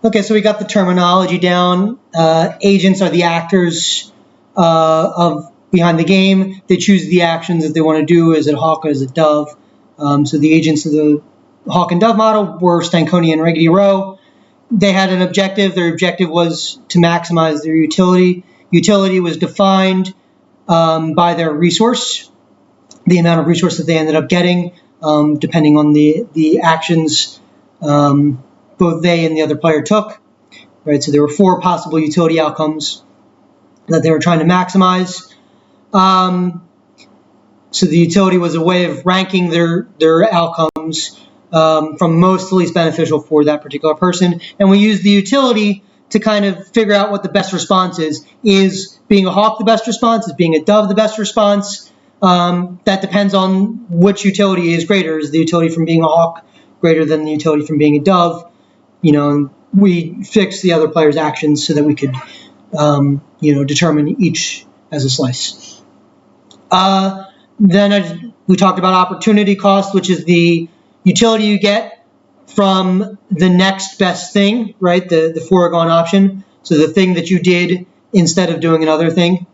Okay, so we got the terminology down. Agents are the actors of behind the game. They choose the actions that they want to do. Is it hawk or is it dove? So the agents of the hawk and dove model were Stanconi and Riggedy Rowe. They had an objective. Their objective was to maximize their utility. Utility was defined by their resource, the amount of resource that they ended up getting, depending on the actions both they and the other player took. Right, so there were 4 possible utility outcomes that they were trying to maximize. So the utility was a way of ranking their outcomes from most to least beneficial for that particular person. And we use the utility to kind of figure out what the best response is. Is being a hawk the best response? Is being a dove the best response? That depends on which utility is greater. Is the utility from being a hawk greater than the utility from being a dove? We fix the other player's actions so that we could, determine each as a slice. Then we talked about opportunity cost, which is the utility you get from the next best thing, right? The foregone option. So the thing that you did instead of doing another thing,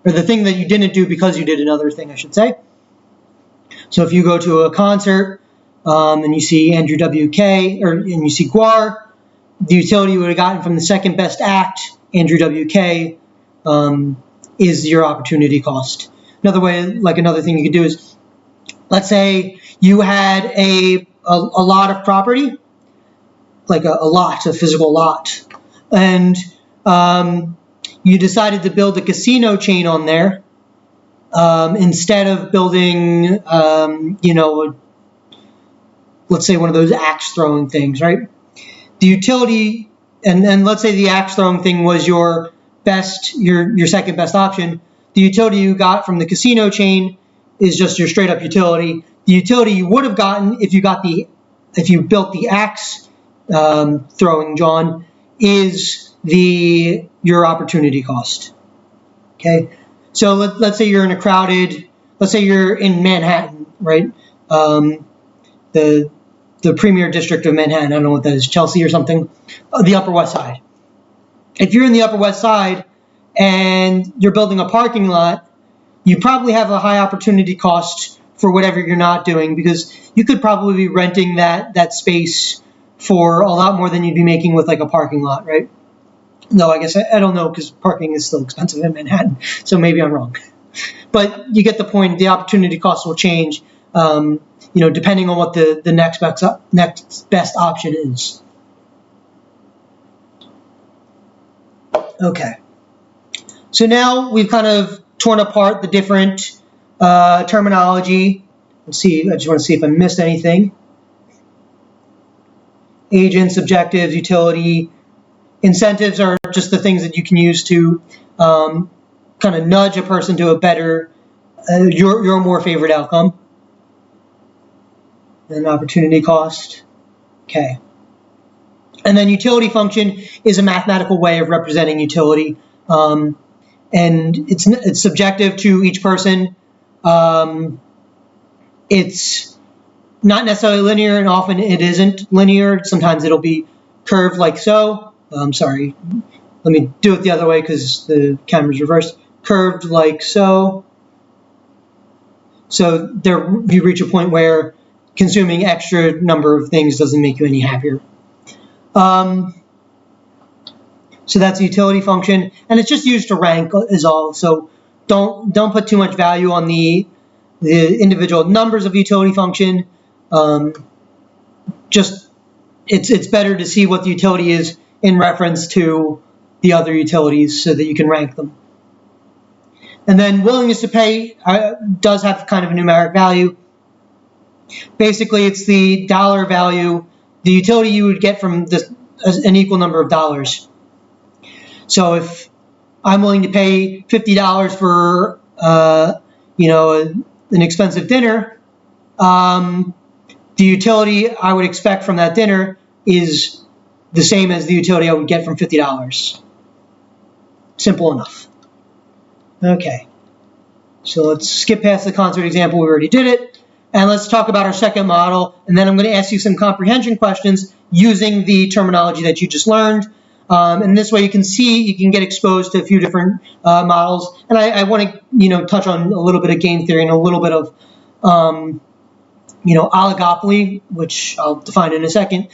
or the thing that you didn't do because you did another thing, I should say. So if you go to a concert and you see Andrew WK, and you see Guar, the utility you would have gotten from the second best act, Andrew WK, is your opportunity cost. Another thing you could do is, let's say you had a lot of property, like a physical lot, and you decided to build a casino chain on there instead of building, let's say one of those axe throwing things, right? The utility, and let's say the axe throwing thing was your second best option. The utility you got from the casino chain is just your straight up utility. The utility you would have gotten if you built the axe throwing John is your opportunity cost. Okay, so let's say you're in let's say you're in Manhattan, right? The premier district of Manhattan, I don't know what that is, Chelsea or something, the Upper West Side. If you're in the Upper West Side and you're building a parking lot, you probably have a high opportunity cost for whatever you're not doing, because you could probably be renting that space for a lot more than you'd be making with like a parking lot, right? No, I guess I don't know, because parking is still expensive in Manhattan, so maybe I'm wrong. But you get the point. The opportunity cost will change, depending on what the next best option is. Okay. So now we've kind of torn apart the different terminology. Let's see. I just want to see if I missed anything. Agents, objectives, utility. Incentives are just the things that you can use to kind of nudge a person to a better, your more favorite outcome. And opportunity cost. Okay. And then utility function is a mathematical way of representing utility. And it's subjective to each person. It's not necessarily linear, and often it isn't linear. Sometimes it'll be curved like so. Sorry, let me do it the other way because the camera's reversed. Curved like so. So there, you reach a point where consuming extra number of things doesn't make you any happier. So that's a utility function, and it's just used to rank is all. So don't put too much value on the individual numbers of utility function. Just it's better to see what the utility is in reference to the other utilities so that you can rank them. And then willingness to pay does have kind of a numeric value. Basically, it's the dollar value, the utility you would get from an equal number of dollars. So if I'm willing to pay $50 for an expensive dinner, the utility I would expect from that dinner is the same as the utility I would get from $50. Simple enough. Okay, so let's skip past the concert example. We already did it. And let's talk about our second model. And then I'm going to ask you some comprehension questions using the terminology that you just learned. And this way you can get exposed to a few different models. And I want to, touch on a little bit of game theory and a little bit of, oligopoly, which I'll define in a second.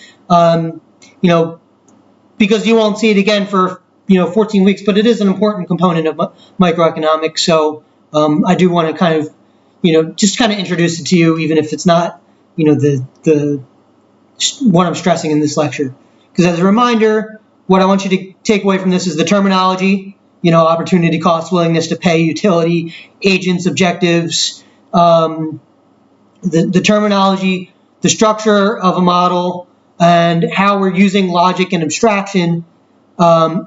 Because you won't see it again for 14 weeks, but it is an important component of microeconomics. So I do want to kind of, just kind of introduce it to you, even if it's not, the what I'm stressing in this lecture. Because as a reminder, what I want you to take away from this is the terminology, opportunity cost, willingness to pay, utility, agents, objectives, the terminology, the structure of a model, and how we're using logic and abstraction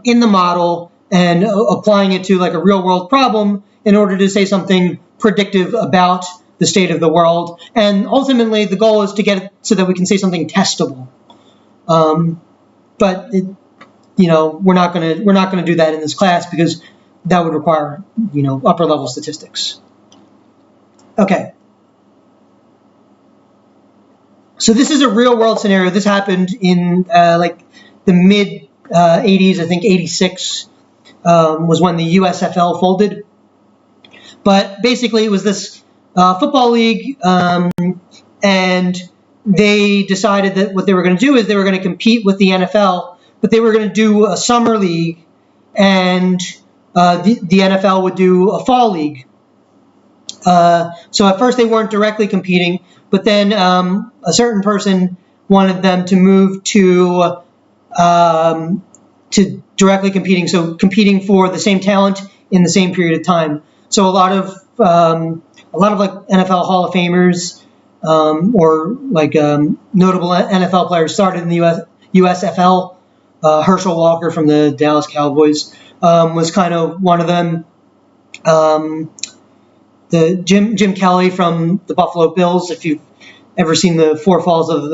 in the model and applying it to like a real world problem in order to say something predictive about the state of the world. And ultimately, the goal is to get it so that we can say something testable. But we're not gonna do that in this class because that would require upper level statistics. Okay. So this is a real world scenario. This happened in the mid 80s. I think 86 was when the USFL folded. But basically, it was this football league, and they decided that what they were going to do is they were going to compete with the NFL, but they were going to do a summer league, and the NFL would do a fall league. So at first they weren't directly competing, but then a certain person wanted them to move to directly competing, so competing for the same talent in the same period of time. So a lot of like NFL Hall of Famers or like notable NFL players started in the USFL. Herschel Walker from the Dallas Cowboys was kind of one of them. The Jim Kelly from the Buffalo Bills. If you've ever seen the Four Falls of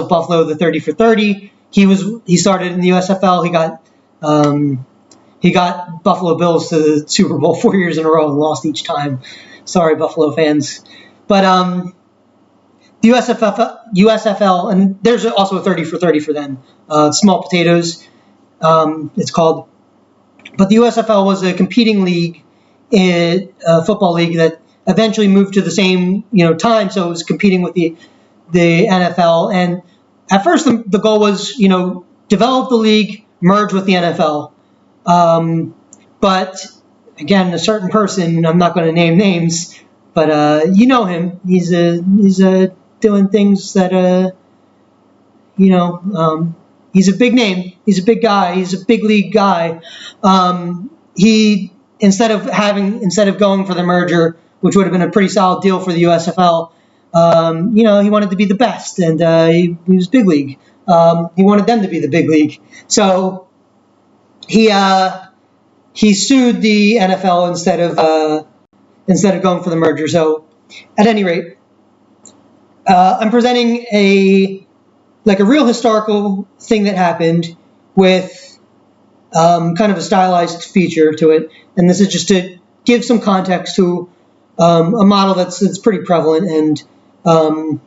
Buffalo, the 30 for 30, he started in the USFL. He got Buffalo Bills to the Super Bowl 4 years in a row and lost each time. Sorry, Buffalo fans. But the USFL, and there's also a 30 for 30 for them. Small potatoes, it's called. But the USFL was a competing league, a football league that eventually moved to the same time, so it was competing with the NFL. And at first, the goal was develop the league, merge with the NFL. But again, a certain person, I'm not going to name names, but you know him. He's doing things that he's a big name. He's a big guy. He's a big league guy. He instead of going for the merger, which would have been a pretty solid deal for the USFL, he wanted to be the best, and he was big league. He wanted them to be the big league, so he sued the NFL instead of going for the merger. So, at any rate, I'm presenting a real historical thing that happened with kind of a stylized feature to it, and this is just to give some context to a model that's pretty prevalent and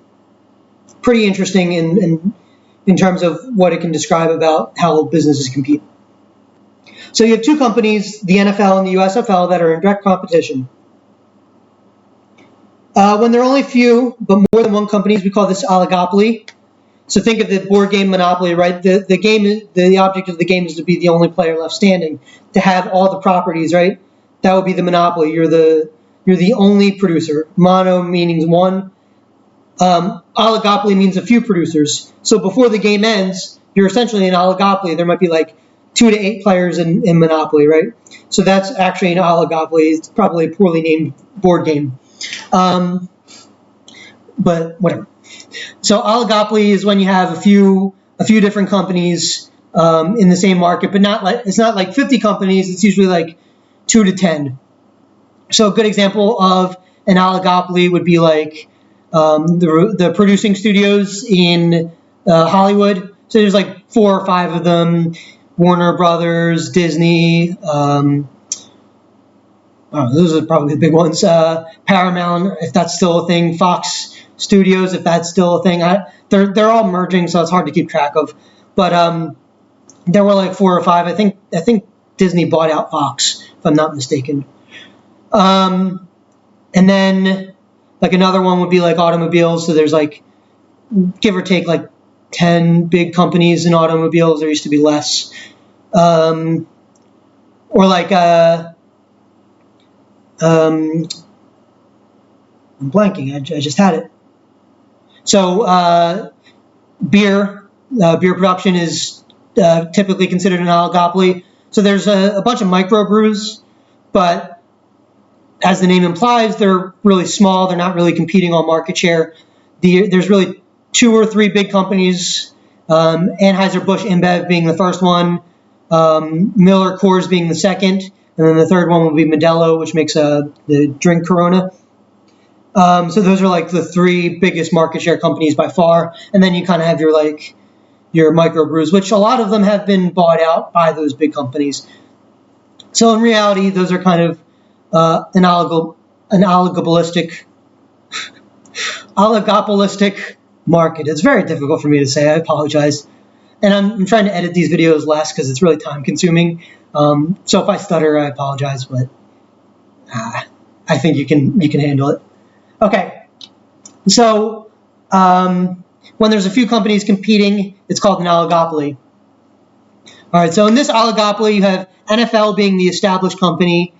pretty interesting in terms of what it can describe about how businesses compete. So you have two companies, the NFL and the USFL, that are in direct competition. When there are only few, but more than one companies, we call this oligopoly. So think of the board game Monopoly, right? The object of the game is to be the only player left standing, to have all the properties, right? That would be the monopoly. You're the only producer. Mono meaning one. Oligopoly means a few producers. So before the game ends, you're essentially an oligopoly. There might be like 2 to 8 players in Monopoly, right? So that's actually an oligopoly. It's probably a poorly named board game. But whatever. So oligopoly is when you have a few different companies in the same market, but it's not like 50 companies. It's usually like 2 to 10. So a good example of an oligopoly would be like the producing studios in Hollywood. So there's like 4 or 5 of them: Warner Brothers, Disney. Those are probably the big ones. Paramount, if that's still a thing. Fox studios, if that's still a thing. They're all merging, so it's hard to keep track of. But there were like 4 or 5. I think Disney bought out Fox, if I'm not mistaken. And then like another one would be like automobiles. So there's like, give or take, like 10 big companies in automobiles. There used to be less. Or like I'm blanking. I just had it. So beer production is typically considered an oligopoly. So there's a bunch of microbrews, but as the name implies, they're really small. They're not really competing on market share. There's really 2 or 3 big companies, Anheuser-Busch InBev being the first one, Miller Coors being the second, and then the third one will be Modelo, which makes the drink Corona. So those are like the 3 biggest market share companies by far. And then you kind of have your microbrews, which a lot of them have been bought out by those big companies. So in reality, those are kind of an oligopolistic market. It's very difficult for me to say. I apologize. And I'm trying to edit these videos less because it's really time consuming. So if I stutter, I apologize, but I think you can handle it. Okay. So when there's a few companies competing, it's called an oligopoly. All right. So in this oligopoly, you have NFL being the established company.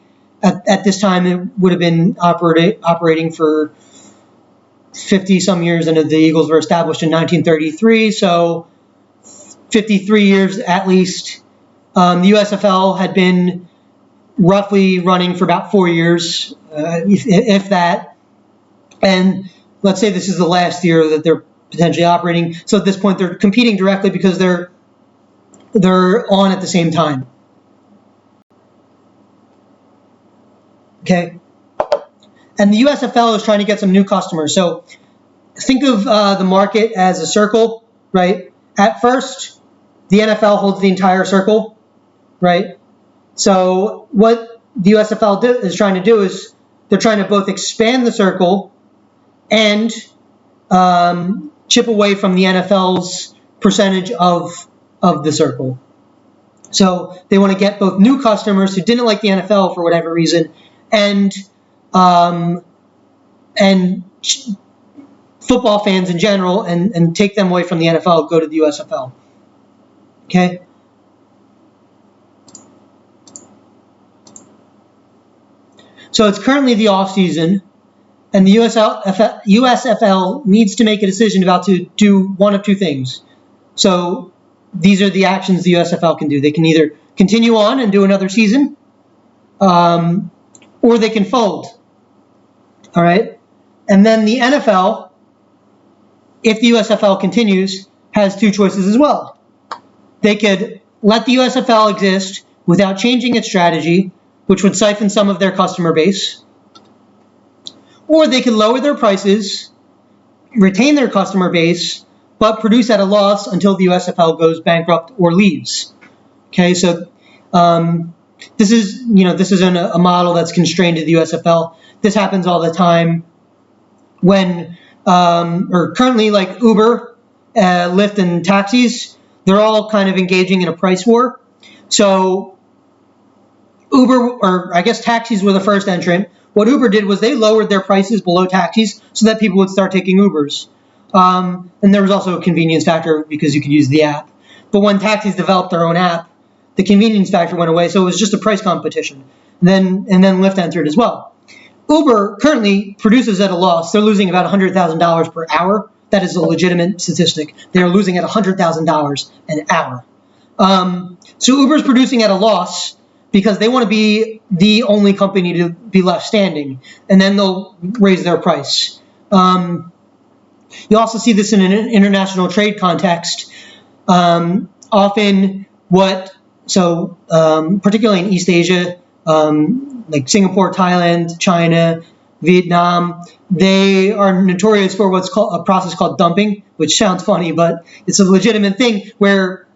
At this time, it would have been operating for 50-some years, and the Eagles were established in 1933, so 53 years at least. The USFL had been roughly running for about 4 years, if that. And let's say this is the last year that they're potentially operating. So at this point, they're competing directly because they're on at the same time. Okay. And the USFL is trying to get some new customers. So think of the market as a circle, right? At first, the NFL holds the entire circle, right? So what the USFL is trying to do is they're trying to both expand the circle and chip away from the NFL's percentage of the circle. So they want to get both new customers who didn't like the NFL for whatever reason, and football fans in general, and take them away from the NFL, go to the USFL. Okay? So it's currently the off season, and the USFL needs to make a decision about to do one of 2 things. So these are the actions the USFL can do. They can either continue on and do another season, or they can fold. All right? And then the NFL, if the USFL continues, has 2 choices as well. They could let the USFL exist without changing its strategy, which would siphon some of their customer base, or they could lower their prices, retain their customer base, but produce at a loss until the USFL goes bankrupt or leaves. Okay, so this isn't a model that's constrained to the USFL. This happens all the time when, or currently, like Uber, Lyft, and taxis, they're all kind of engaging in a price war. So Uber, or I guess taxis were the first entrant. What Uber did was they lowered their prices below taxis so that people would start taking Ubers. And there was also a convenience factor because you could use the app. But when taxis developed their own app, the convenience factor went away, so it was just a price competition. And then Lyft entered as well. Uber currently produces at a loss. They're losing about $100,000 per hour. That is a legitimate statistic. They are losing at $100,000 an hour. So Uber's producing at a loss because they want to be the only company to be left standing, and then they'll raise their price. You also see this in an international trade context. Often particularly in East Asia, like Singapore, Thailand, China, Vietnam, they are notorious for what's called a process called dumping, which sounds funny, but it's a legitimate thing where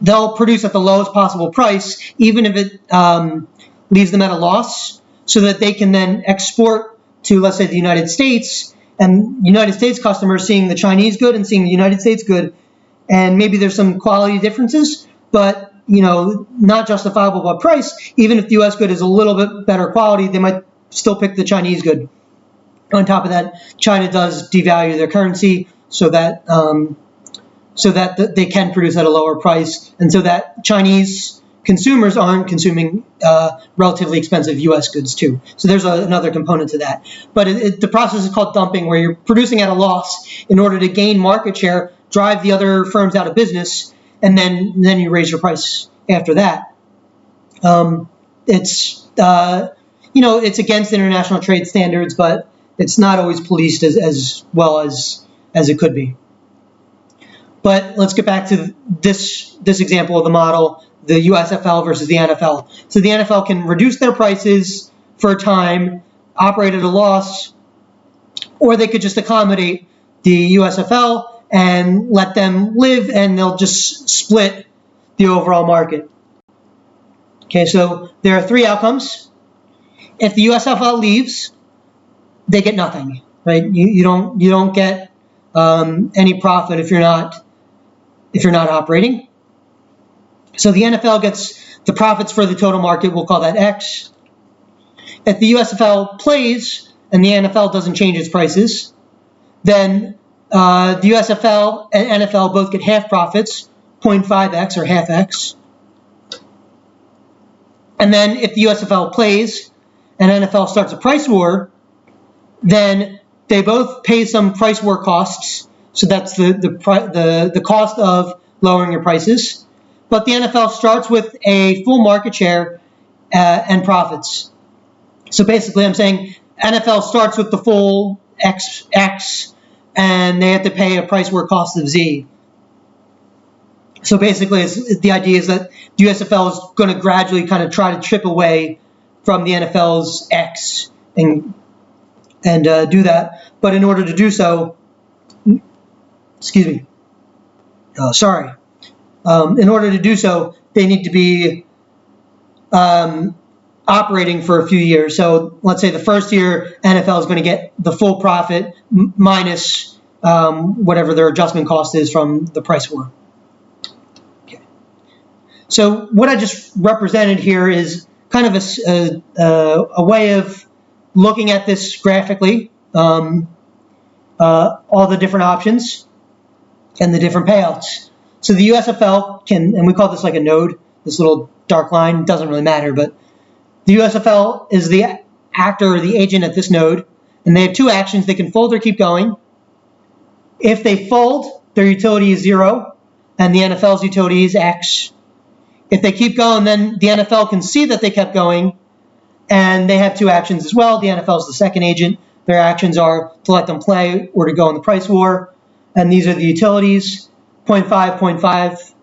they'll produce at the lowest possible price, even if it leaves them at a loss, so that they can then export to, let's say, the United States and United States customers seeing the Chinese good and seeing the United States good, and maybe there's some quality differences, but not justifiable by price. Even if the U.S. good is a little bit better quality, they might still pick the Chinese good. On top of that, China does devalue their currency so that they can produce at a lower price, and so that Chinese consumers aren't consuming relatively expensive U.S. goods too. So there's another component to that. But the process is called dumping, where you're producing at a loss in order to gain market share, drive the other firms out of business, and then you raise your price after that. It's against international trade standards, but it's not always policed as well as it could be. But let's get back to this example of the model, the USFL versus the NFL. So the NFL can reduce their prices for a time, operate at a loss, or they could just accommodate the USFL and let them live, and they'll just split the overall market. Okay, so there are three outcomes. If the USFL leaves, they get nothing, right? You don't get any profit if you're not operating. So the NFL gets the profits for the total market. We'll call that X. If the USFL plays and the NFL doesn't change its prices, then the USFL and NFL both get half profits, 0.5x or half X. And then if the USFL plays and NFL starts a price war, then they both pay some price war costs. So that's the cost of lowering your prices. But the NFL starts with a full market share and profits. So basically I'm saying NFL starts with the full X, and they have to pay a price war cost of Z. So basically the idea is that the USFL is going to gradually kind of try to chip away from the NFL's X and do that. But in order to do so, in order to do so, they need to be operating for a few years. So let's say the first year, NFL is going to get the full profit minus whatever their adjustment cost is from the price war. Okay. So what I just represented here is kind of a way of looking at this graphically, all the different options and the different payouts. So the USFL can, and we call this like a node, this little dark line, doesn't really matter, but the USFL is the actor or the agent at this node, and they have two actions. They can fold or keep going. If they fold, their utility is 0, and the NFL's utility is X. If they keep going, then the NFL can see that they kept going, and they have two actions as well. The NFL is the second agent. Their actions are to let them play or to go in the price war, and these are the utilities, 0.5, 0.5,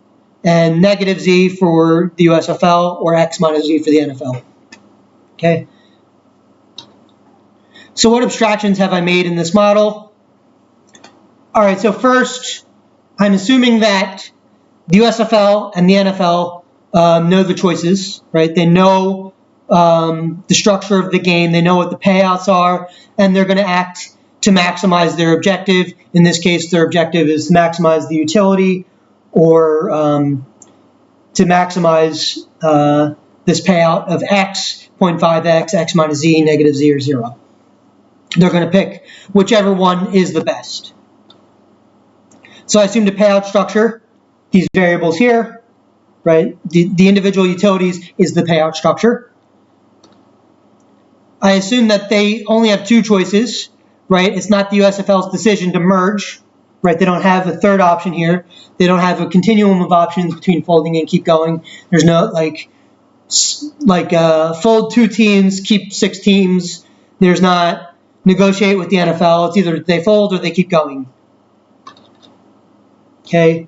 and negative Z for the USFL, or X minus Z for the NFL. Okay. So what abstractions have I made in this model? All right, so first, I'm assuming that the USFL and the NFL know the choices, right? They know the structure of the game. They know what the payouts are, and they're going to act to maximize their objective. In this case, their objective is to maximize the utility or to maximize this payout of X, 0.5x, X minus Z, negative Z, or 0. They're going to pick whichever one is the best. So I assume the payout structure, these variables here, right? The individual utilities is the payout structure. I assume that they only have two choices, right? It's not the USFL's decision to merge, right? They don't have a third option here. They don't have a continuum of options between folding and keep going. There's no like fold 2 teams, keep 6 teams. There's not negotiate with the NFL. It's either they fold or they keep going. Okay.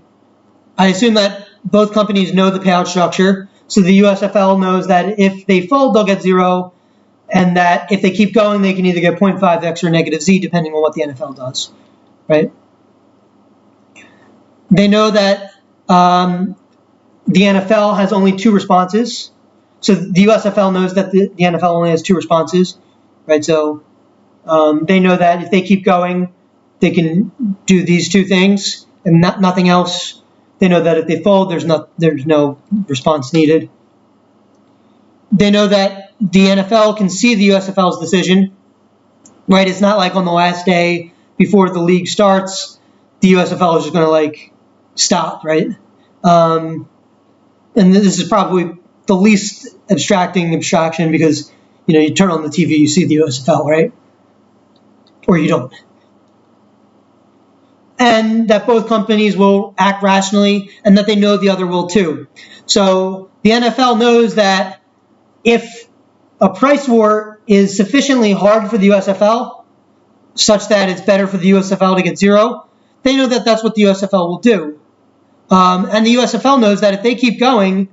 I assume that both companies know the payout structure. So the USFL knows that if they fold, they'll get 0, and that if they keep going, they can either get 0.5x or negative Z, depending on what the NFL does, right? They know that the NFL has only 2 responses. So the USFL knows that the NFL only has 2 responses, right? So They know that if they keep going, they can do these two things and nothing else. They know that if they fold, there's no response needed. They know that the NFL can see the USFL's decision, right? It's not like on the last day before the league starts, the USFL is just going to stop, right? And this is probably the least abstraction because, you turn on the TV, you see the USFL, right? Or you don't. And that both companies will act rationally and that they know the other will too. So the NFL knows that if a price war is sufficiently hard for the USFL, such that it's better for the USFL to get zero, they know that that's what the USFL will do. And the USFL knows that if they keep going,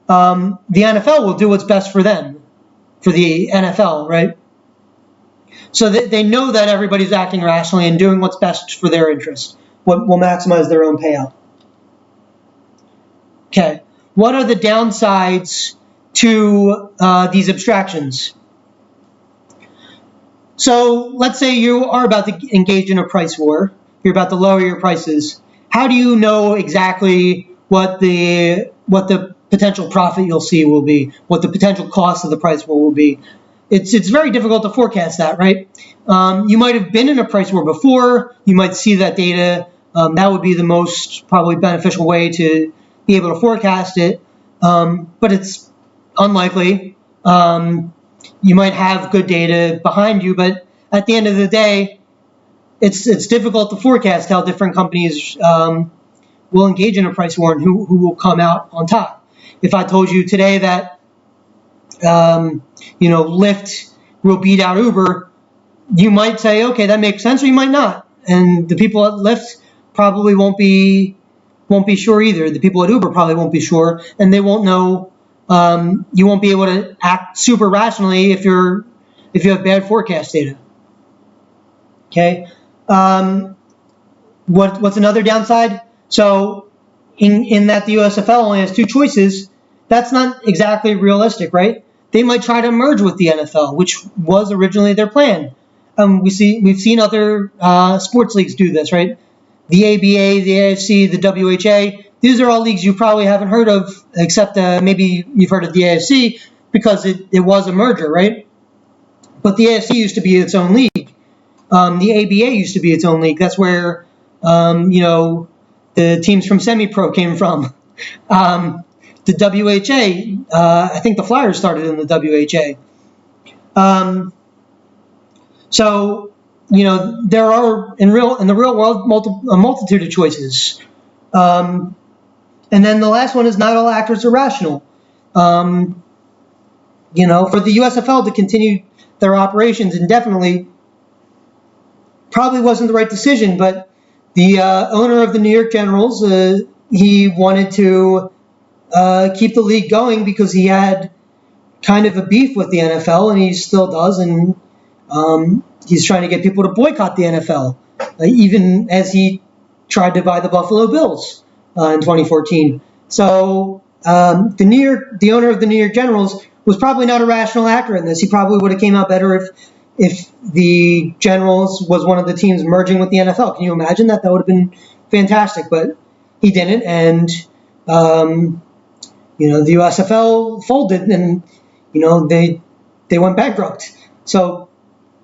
the NFL will do what's best for them, for the NFL, right? So they know that everybody's acting rationally and doing what's best for their interest, what will maximize their own payout. Okay, what are the downsides to these abstractions? So let's say you are about to engage in a price war. You're about to lower your prices. How do you know exactly what the potential profit you'll see will be, what the potential cost of the price war will be? It's very difficult to forecast that, right? You might have been in a price war before. You might see that data. That would be the most probably beneficial way to be able to forecast it, but it's unlikely. You might have good data behind you, but at the end of the day, it's difficult to forecast how different companies will engage in a price war and who will come out on top. If I told you today that Lyft will beat out Uber, you might say, okay, that makes sense, or you might not. And the people at Lyft probably won't be sure either. The people at Uber probably won't be sure, and they won't know. You won't be able to act super rationally if you have bad forecast data. Okay. What's another downside? So in that the USFL only has two choices, that's not exactly realistic, right? They might try to merge with the NFL, which was originally their plan. We've seen other sports leagues do this, right? The ABA, the AFC, the WHA. These are all leagues you probably haven't heard of, except maybe you've heard of the AFC because it was a merger, right? But the AFC used to be its own league. The ABA used to be its own league. That's where the teams from semi-pro came from. The WHA, I think the Flyers started in the WHA. So there are in the real world a multitude of choices. And then the last one is not all actors are rational. For the USFL to continue their operations indefinitely probably wasn't the right decision, but the owner of the New York Generals, he wanted to keep the league going because he had kind of a beef with the NFL, and he still does, and he's trying to get people to boycott the NFL, even as he tried to buy the Buffalo Bills in 2014. So the owner of the New York Generals was probably not a rational actor in this. He probably would have came out better if the Generals was one of the teams merging with the NFL. Can you imagine that? That would have been fantastic, but he didn't, and the USFL folded, and they went bankrupt. So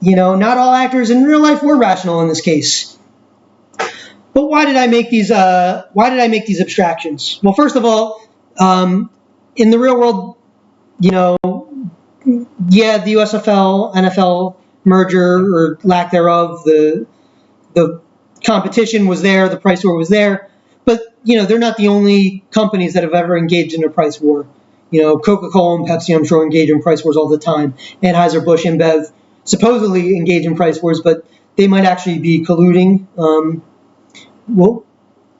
not all actors in real life were rational in this case. But why did I make these abstractions? Well, first of all, in the real world, the USFL NFL merger or lack thereof, the competition was there, the price war was there, but they're not the only companies that have ever engaged in a price war. Coca-Cola and Pepsi, I'm sure, engage in price wars all the time. Anheuser-Busch, InBev supposedly engage in price wars, but they might actually be colluding.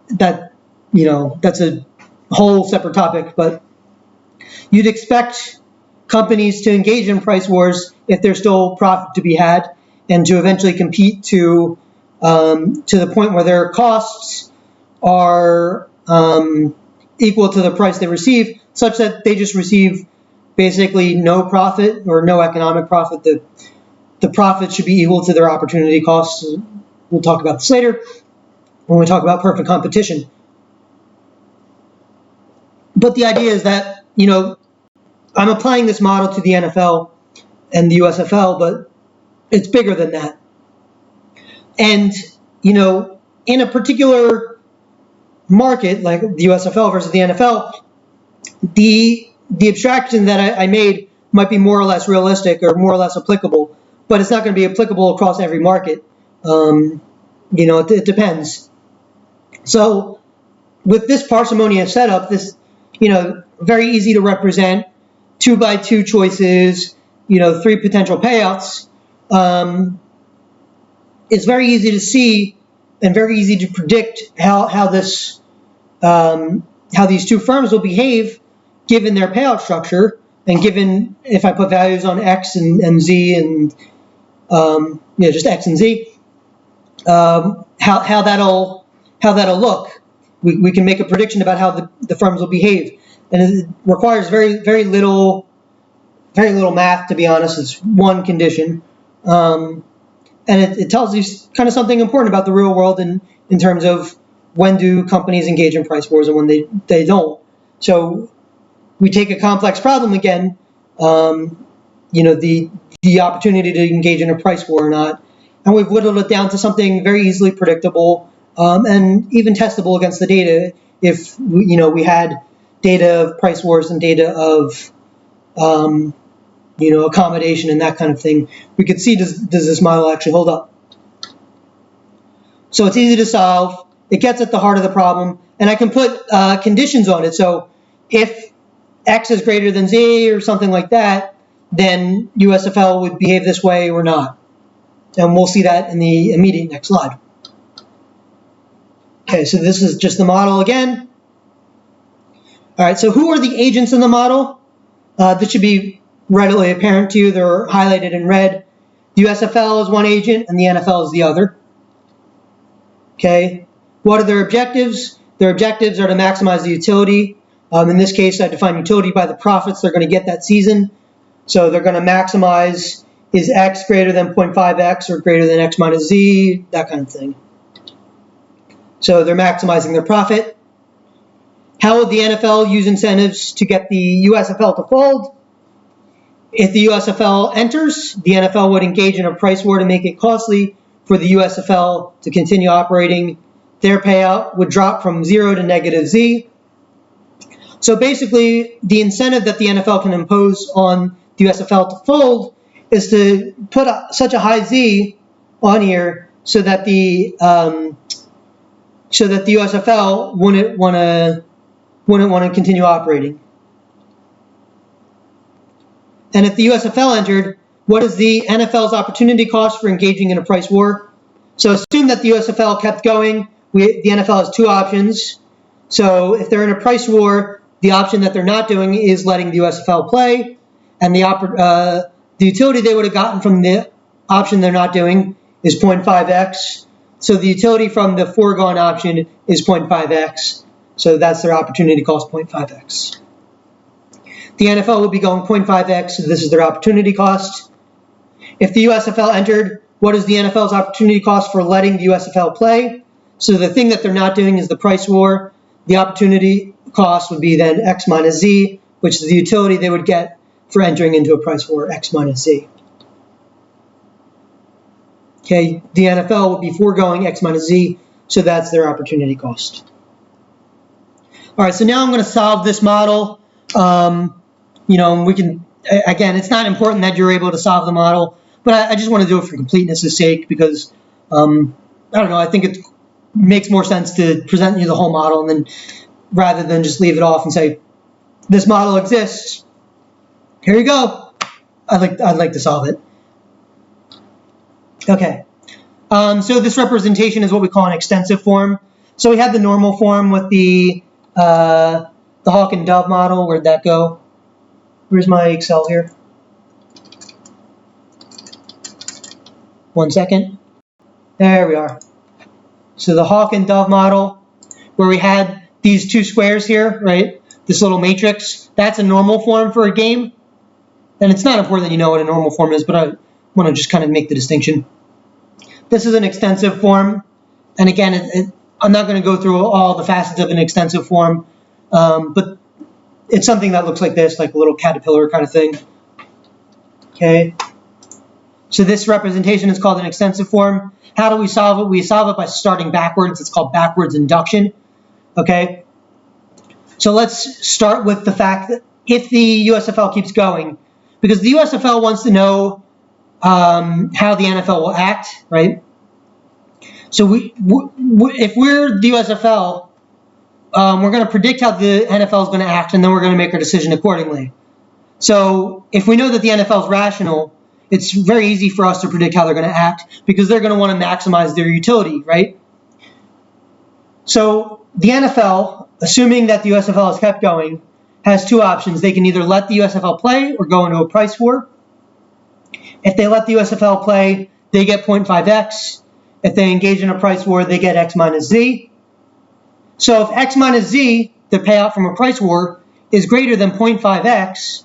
That's a whole separate topic, but you'd expect companies to engage in price wars if there's still profit to be had and to eventually compete to the point where their costs are equal to the price they receive, such that they just receive basically no profit or no economic profit. The the profit should be equal to their opportunity costs. We'll talk about this later when we talk about perfect competition. But the idea is that, I'm applying this model to the NFL and the USFL, but it's bigger than that. And, in a particular market, like the USFL versus the NFL, the abstraction that I made might be more or less realistic or more or less applicable, but it's not going to be applicable across every market. It depends. So with this parsimonious setup, this, very easy to represent, 2x2 choices, 3 potential payouts, it's very easy to see and very easy to predict how these two firms will behave given their payout structure, and given if I put values on X and Z and just X and Z, how that'll look. We can make a prediction about how the firms will behave, and it requires very very little math, to be honest. It's one condition, and it tells you kind of something important about the real world in terms of when do companies engage in price wars and when they don't. So we take a complex problem again, the opportunity to engage in a price war or not, and we've whittled it down to something very easily predictable, and even testable against the data. If we had data of price wars and data of accommodation and that kind of thing, we could see does this model actually hold up. So it's easy to solve. It gets at the heart of the problem, and I can put conditions on it. So if X is greater than Z or something like that, then USFL would behave this way or not. And we'll see that in the immediate next slide. Okay, so this is just the model again. All right, so who are the agents in the model? This should be readily apparent to you. They're highlighted in red. The USFL is one agent and the NFL is the other. Okay, what are their objectives? Their objectives are to maximize the utility. In this case, I define utility by the profits they're going to get that season. So they're going to maximize, is X greater than 0.5X or greater than X minus Z, that kind of thing. So they're maximizing their profit. How would the NFL use incentives to get the USFL to fold? If the USFL enters, the NFL would engage in a price war to make it costly for the USFL to continue operating. Their payout would drop from 0 to negative Z. So basically, the incentive that the NFL can impose on the USFL to fold is to put such a high Z on here so that the USFL wouldn't want to continue operating. And if the USFL entered, what is the NFL's opportunity cost for engaging in a price war? So assume that the USFL kept going. The NFL has two options. So if they're in a price war, the option that they're not doing is letting the USFL play, and the utility they would have gotten from the option they're not doing is 0.5x. So the utility from the foregone option is 0.5x. So that's their opportunity cost, 0.5x. The NFL would be going 0.5x, so this is their opportunity cost. If the USFL entered, what is the NFL's opportunity cost for letting the USFL play? So the thing that they're not doing is the price war. The opportunity cost would be then X minus Z, which is the utility they would get for entering into a price war, X minus Z. Okay, the NFL would be foregoing X minus Z, so that's their opportunity cost. All right, so now I'm going to solve this model. We can, again, it's not important that you're able to solve the model, but I just want to do it for completeness' sake because, I don't know, I think it makes more sense to present you the whole model and then rather than just leave it off and say, this model exists. Here you go. I'd like to solve it. Okay. So this representation is what we call an extensive form. So we have the normal form with the hawk and dove model. Where'd that go? Where's my Excel here? 1 second. There we are. So the hawk and dove model, where we had these two squares here, right? This little matrix, that's a normal form for a game. And it's not important that you know what a normal form is, but want to just kind of make the distinction. This is an extensive form, and again, I'm not going to go through all the facets of an extensive form, but it's something that looks like this, like a little caterpillar kind of thing. Okay. So this representation is called an extensive form. How do we solve it? We solve it by starting backwards. It's called backwards induction. Okay. So let's start with the fact that if the USFL keeps going, because the USFL wants to know how the NFL will act, right? So if we're the USFL, we're going to predict how the NFL is going to act, and then we're going to make our decision accordingly. So if we know that the NFL is rational, it's very easy for us to predict how they're going to act because they're going to want to maximize their utility, right? So the NFL, assuming that the USFL has kept going, has two options. They can either let the USFL play or go into a price war. If they let the USFL play, they get 0.5x. If they engage in a price war, they get x minus z. So if x minus z, the payout from a price war, is greater than 0.5x,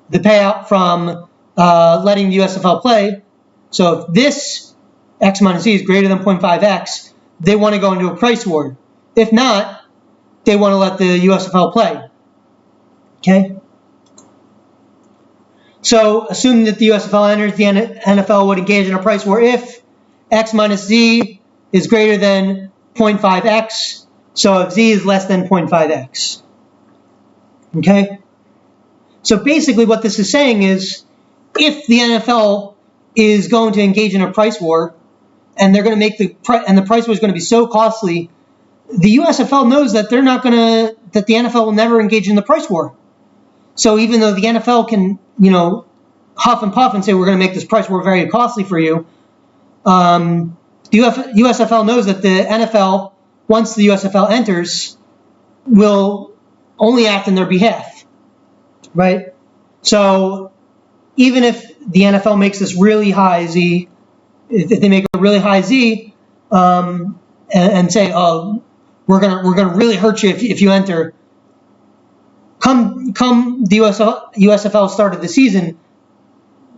the payout from letting the USFL play, so if this x minus z is greater than 0.5x, they want to go into a price war. If not, they want to let the USFL play. Okay? So assuming that the USFL enters, the NFL would engage in a price war if x minus z is greater than 0.5x, so if z is less than 0.5x. Okay? So basically what this is saying is if the NFL is going to engage in a price war and they're going to make the price war is going to be so costly, the USFL knows that that the NFL will never engage in the price war. So even though the NFL can, huff and puff and say we're going to make this price war very costly for you, the USFL knows that the NFL, once the USFL enters, will only act in their behalf, right? So even if the NFL makes this really high Z, if they make a really high Z, and say, oh, we're gonna really hurt you if you enter. Come the USFL start of the season,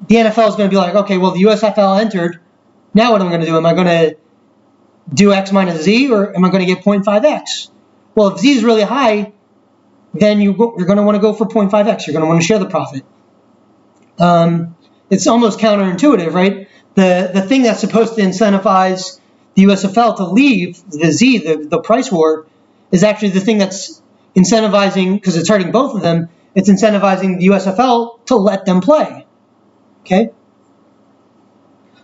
the NFL is going to be like, okay, well, the USFL entered. Now what am I going to do? Am I going to do X minus Z, or am I going to get 0.5X? Well, if Z is really high, then you're going to want to go for 0.5X. You're going to want to share the profit. It's almost counterintuitive, right? The thing that's supposed to incentivize the USFL to leave the Z, the price war, is actually the thing that's incentivizing, because it's hurting both of them, it's incentivizing the USFL to let them play. Okay?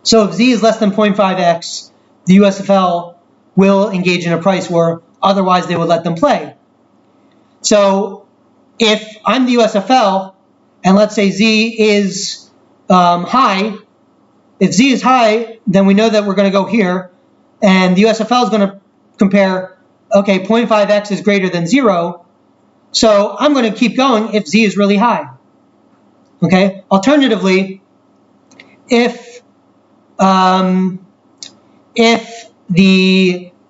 So if Z is less than 0.5x, the USFL will engage in a price war, otherwise they would let them play. So if I'm the USFL, and let's say Z is high, if Z is high, then we know that we're going to go here, and the USFL is going to compare, okay, 0.5x is greater than 0, so I'm going to keep going if Z is really high. Okay? Alternatively, if the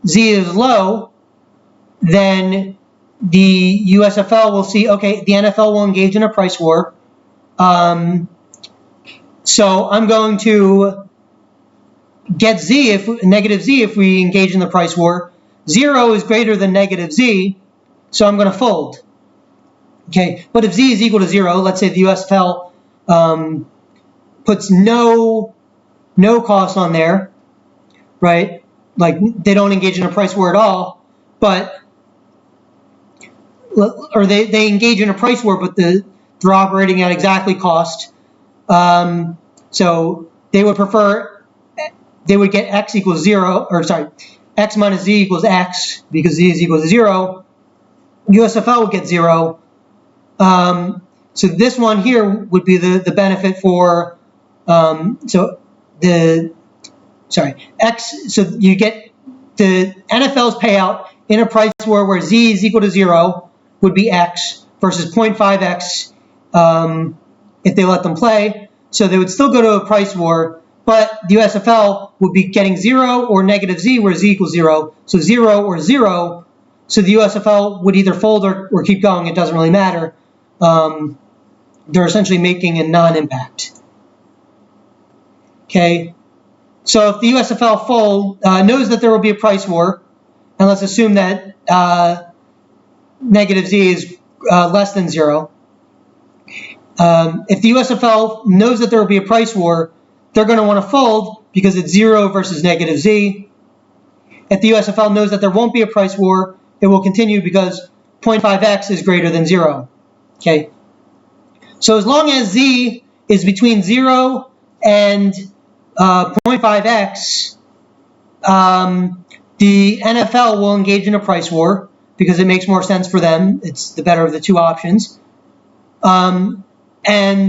Z is low, then the USFL will see, okay, the NFL will engage in a price war. So I'm going to get Z, negative Z, if we engage in the price war. 0 is greater than negative Z, so I'm going to fold. Okay, but if Z is equal to 0, let's say the USFL puts no cost on there, right? Like they don't engage in a price war at all, or they engage in a price war, but they're operating at exactly cost. So they would get X equals 0, or sorry, X minus Z equals X, because Z is equal to 0. USFL would get 0. So this one here would be the benefit for, X, so you get the NFL's payout in a price war where Z is equal to 0 would be X versus 0.5X if they let them play. So they would still go to a price war, but the USFL would be getting 0 or negative Z where Z equals 0. So 0 or 0. So the USFL would either fold or keep going. It doesn't really matter. They're essentially making a non-impact. Okay, so if the USFL fold knows that there will be a price war, and let's assume that negative Z is less than 0. If the USFL knows that there will be a price war, they're going to want to fold because it's 0 versus negative Z. If the USFL knows that there won't be a price war, it will continue because 0.5x is greater than 0. Okay. So as long as Z is between 0 and 0.5x, the NFL will engage in a price war because it makes more sense for them. It's the better of the two options. And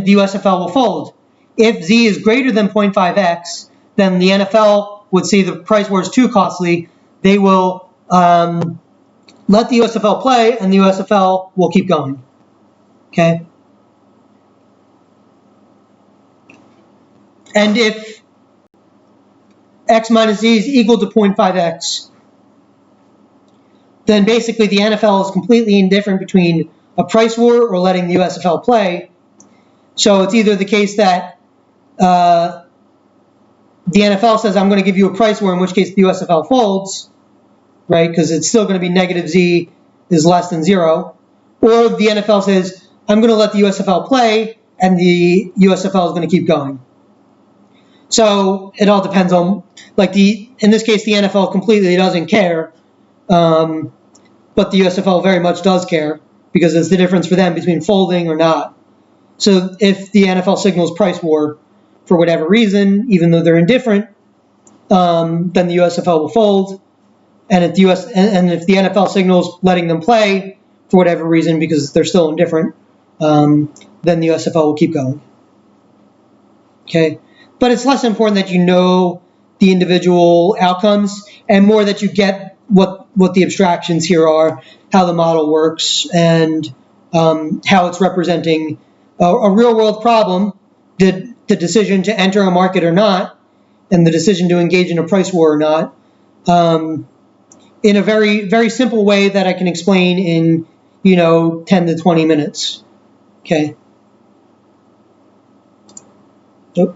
the USFL will fold. If Z is greater than 0.5x, then the NFL would see the price war is too costly. They will let the USFL play, and the USFL will keep going. Okay? And if x minus Z is equal to 0.5x, then basically the NFL is completely indifferent between a price war or letting the USFL play. So it's either the case that the NFL says, I'm going to give you a price war, in which case the USFL folds, right, because it's still going to be negative Z is less than 0. Or the NFL says, I'm going to let the USFL play, and the USFL is going to keep going. So it all depends on, in this case, the NFL completely doesn't care, but the USFL very much does care, because it's the difference for them between folding or not. So if the NFL signals price war for whatever reason, even though they're indifferent, then the USFL will fold. And if the NFL signals letting them play for whatever reason because they're still indifferent, then the USFL will keep going. Okay, but it's less important that you know the individual outcomes and more that you get what the abstractions here are, how the model works, and how it's representing a real-world problem, the decision to enter a market or not, and the decision to engage in a price war or not, in a very, very simple way that I can explain in, 10 to 20 minutes. Okay. Oh.